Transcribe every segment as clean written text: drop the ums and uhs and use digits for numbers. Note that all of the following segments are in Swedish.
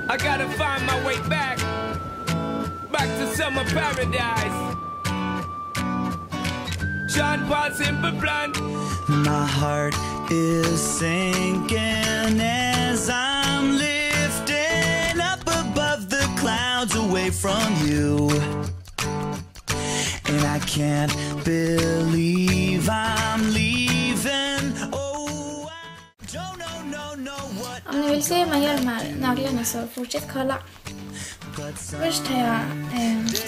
I gotta find my way back to summer paradise. Sean Paul Simple Plan. My heart is sinking as I'm lifting up above the clouds away from you. And I can't believe I'm leaving. Oh, I don't know what. Om ni vill se hur man gör de här naglarna så fortsätt kolla. Först tar jag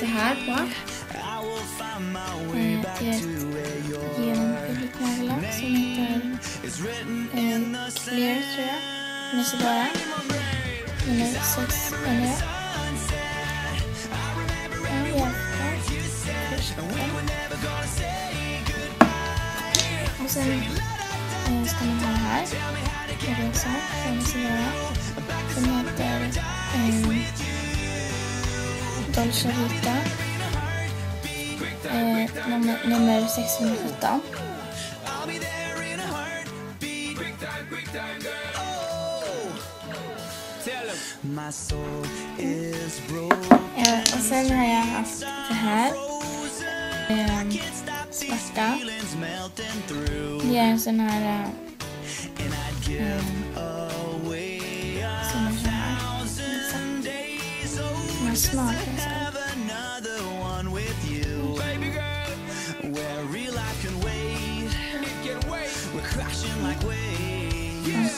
det här på. Till ett genomskinligt nagellack som heter Clear, tror jag. Den är så bara. Den är 6 eller. Och sen ska man ha det här. Det är också från Sivara. Den heter Dolce Vita. Nummer 617. Och sen har jag haft det här. Svarta. Det är en sån här som är så här. Som är smal.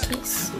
Kiss.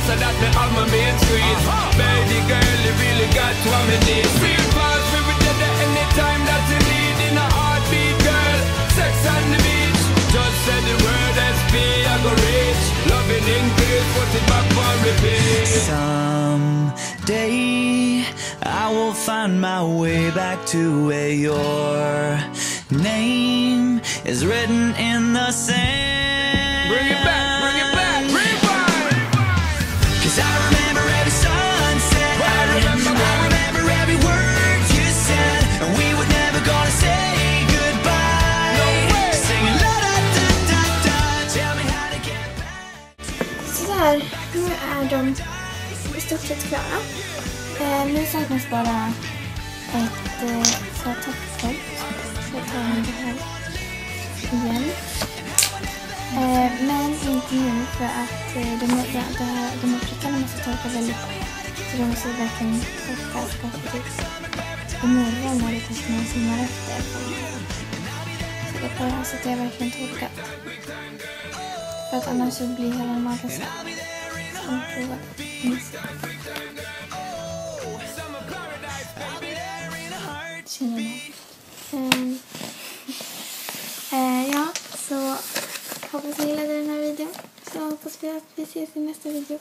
So that the alma main street. Baby girl, you really got what me need. Real fast, we will get there anytime that you need. In a heartbeat, girl, sex on the beach. Just say the word SP, I go reach. Loving increase, put it back on repeat. Someday I will find my way back to where your name is written in the sand. Bring it back, bring it back. I remember every sunset. I remember every word you said. And we were never gonna say goodbye. No way. Singing la da da da da. Tell me how to get back. Så där, nu är de i stort sett klara. Nu saknas bara ett toppfält. Så jag tar det här igen. Men inte nu för att de här prickarna måste torka väldigt. Så de måste verkligen torka skapligt. Imorgon när det kanske någon simmar efter. Så det får jag så att jag verkligen torkat. För att annars så blir hela magen så. Så jag provar. Ja, så hoppas ni gillade den här videon. Så hoppas vi att vi ses i nästa video.